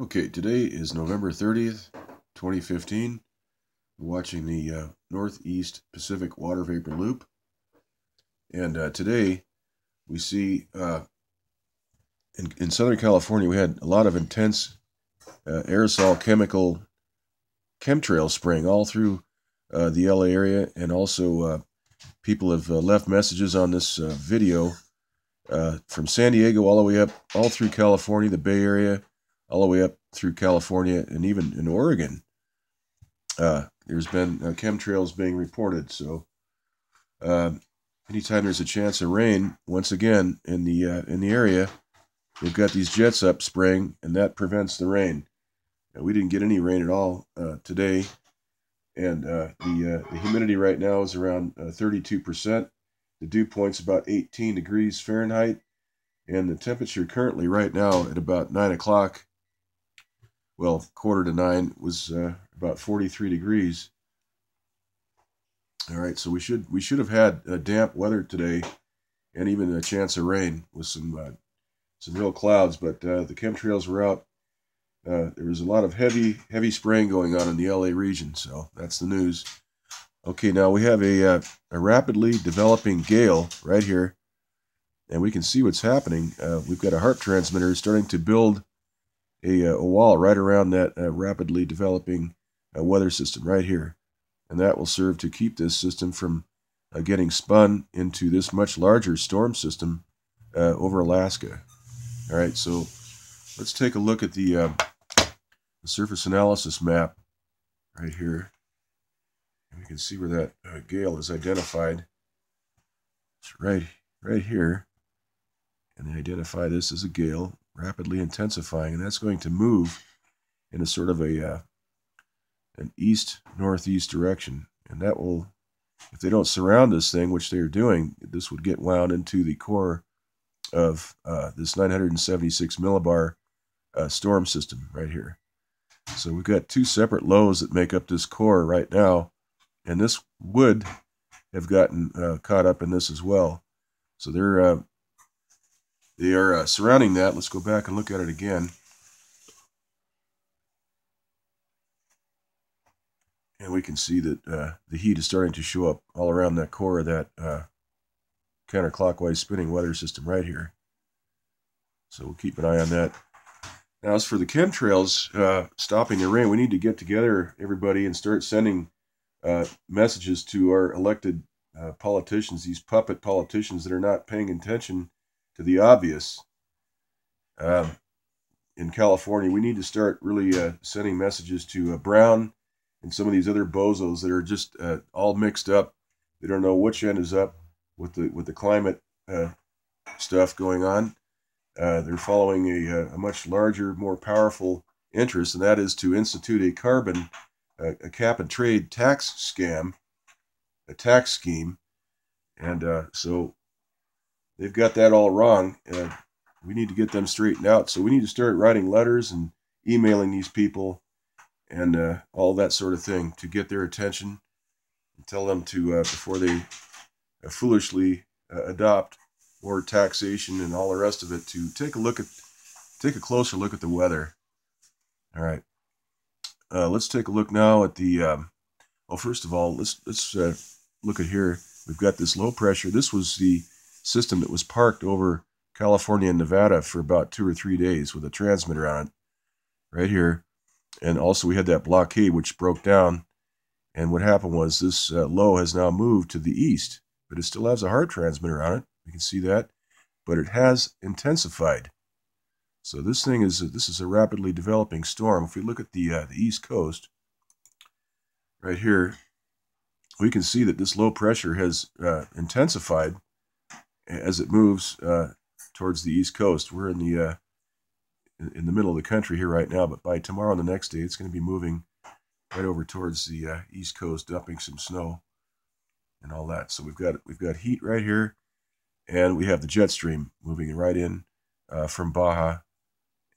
Okay, today is November 30th, 2015. We're watching the Northeast Pacific Water Vapor Loop. And today we see in Southern California, we had a lot of intense aerosol chemical chemtrail spraying all through the LA area. And also people have left messages on this video from San Diego all the way up, all through California, the Bay Area, all the way up through California, and even in Oregon. There's been chemtrails being reported. So anytime there's a chance of rain, once again in the area, they've got these jets up spraying, and that prevents the rain. We didn't get any rain at all today, and the humidity right now is around 32%. The dew point's about 18 degrees Fahrenheit, and the temperature currently right now at about 9 o'clock, well, quarter to 9, was about 43 degrees. All right, so we should have had damp weather today, and even a chance of rain with some real clouds. But the chemtrails were out. There was a lot of heavy spraying going on in the LA region, so that's the news. Okay, now we have a rapidly developing gale right here, and we can see what's happening. We've got a HAARP transmitter starting to build a wall right around that rapidly developing weather system right here. And that will serve to keep this system from getting spun into this much larger storm system over Alaska. All right, so let's take a look at the surface analysis map right here. And we can see where that gale is identified. It's right here. And they identify this as a gale, rapidly intensifying, and that's going to move in a sort of an east-northeast direction. And that will, if they don't surround this thing, which they are doing, this would get wound into the core of this 976 millibar storm system right here. So we've got two separate lows that make up this core right now, and this would have gotten caught up in this as well. So they are surrounding that. Let's go back and look at it again. And we can see that the heat is starting to show up all around that core of that counterclockwise spinning weather system right here. So we'll keep an eye on that. Now, as for the chemtrails stopping the rain, we need to get together, everybody, and start sending messages to our elected politicians, these puppet politicians that are not paying attention to the obvious. In California, we need to start really sending messages to Brown and some of these other bozos that are just all mixed up. They don't know which end is up with the climate stuff going on. They're following a much larger, more powerful interest, and that is to institute a carbon, a cap and trade tax scam, a tax scheme. And so they've got that all wrong. We need to get them straightened out. So we need to start writing letters and emailing these people and all that sort of thing to get their attention and tell them to, before they foolishly adopt more taxation and all the rest of it, to take a closer look at the weather. All right. Let's take a look now at the, well, first of all, let's look at here. We've got this low pressure. This was the system that was parked over California and Nevada for about 2 or 3 days with a transmitter on it right here. And also we had that blockade which broke down. And what happened was this low has now moved to the east, but it still has a HAARP transmitter on it. You can see that, but it has intensified. So this is a rapidly developing storm. If we look at the east coast right here, we can see that this low pressure has intensified as it moves towards the east coast. We're in the middle of the country here right now, but by tomorrow and the next day, it's going to be moving right over towards the east coast, dumping some snow and all that. So we've got heat right here, and we have the jet stream moving right in from Baja,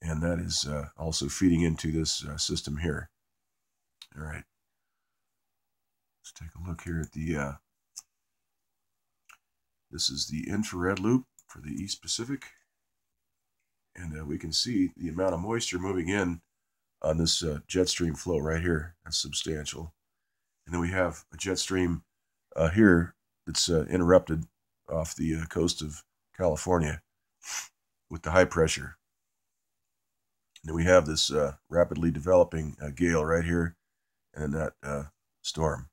and that is also feeding into this system here. All right. Let's take a look here at the, this is the infrared loop for the East Pacific. And we can see the amount of moisture moving in on this jet stream flow right here. That's substantial. And then we have a jet stream here that's interrupted off the coast of California with the high pressure. And then we have this rapidly developing gale right here, and that storm.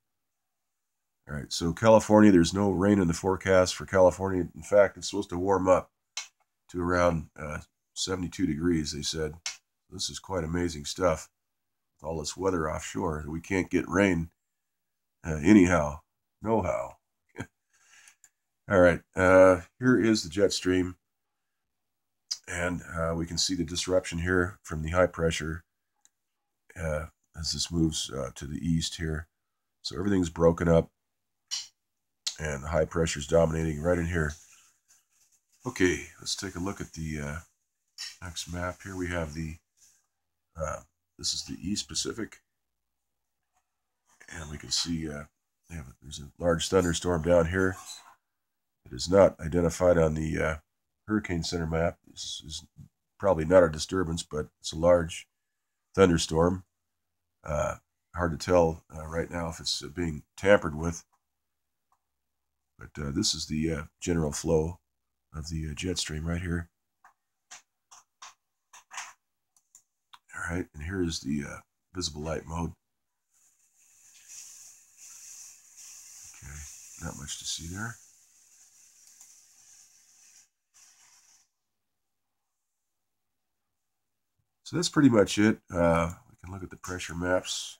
All right, so California, there's no rain in the forecast for California. In fact, it's supposed to warm up to around 72 degrees, they said. This is quite amazing stuff. With all this weather offshore, we can't get rain anyhow, no how. All right, here is the jet stream. And we can see the disruption here from the high pressure as this moves to the east here. So everything's broken up, and the high pressure is dominating right in here. Okay, let's take a look at the next map. Here we have the, this is the East Pacific. And we can see there's a large thunderstorm down here. It is not identified on the Hurricane Center map. This is probably not a disturbance, but it's a large thunderstorm. Hard to tell right now if it's being tampered with. But this is the general flow of the jet stream right here. All right, and here is the visible light mode. Okay, not much to see there. So that's pretty much it. We can look at the pressure maps.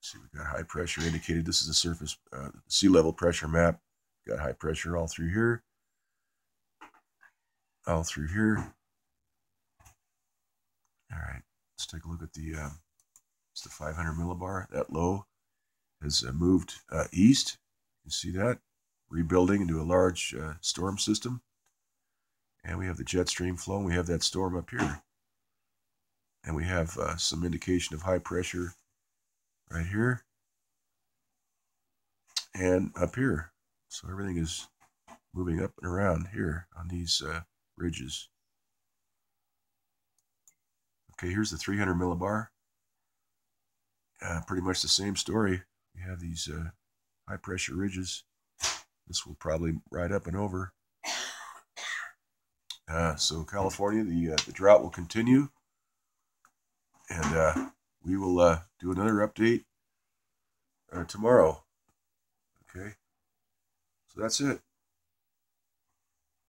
See, we've got high pressure indicated. This is the surface sea level pressure map. We've got high pressure all through here. All through here. All right, let's take a look at the it's the 500 millibar. That low has moved east. You see that? Rebuilding into a large storm system. And we have the jet stream flow. We have that storm up here. And we have some indication of high pressure right here and up here. So everything is moving up and around here on these ridges. Okay, here's the 300 millibar. Pretty much the same story. We have these high pressure ridges. This will probably ride up and over. So California, the drought will continue. And we will do another update tomorrow. Okay, so that's it.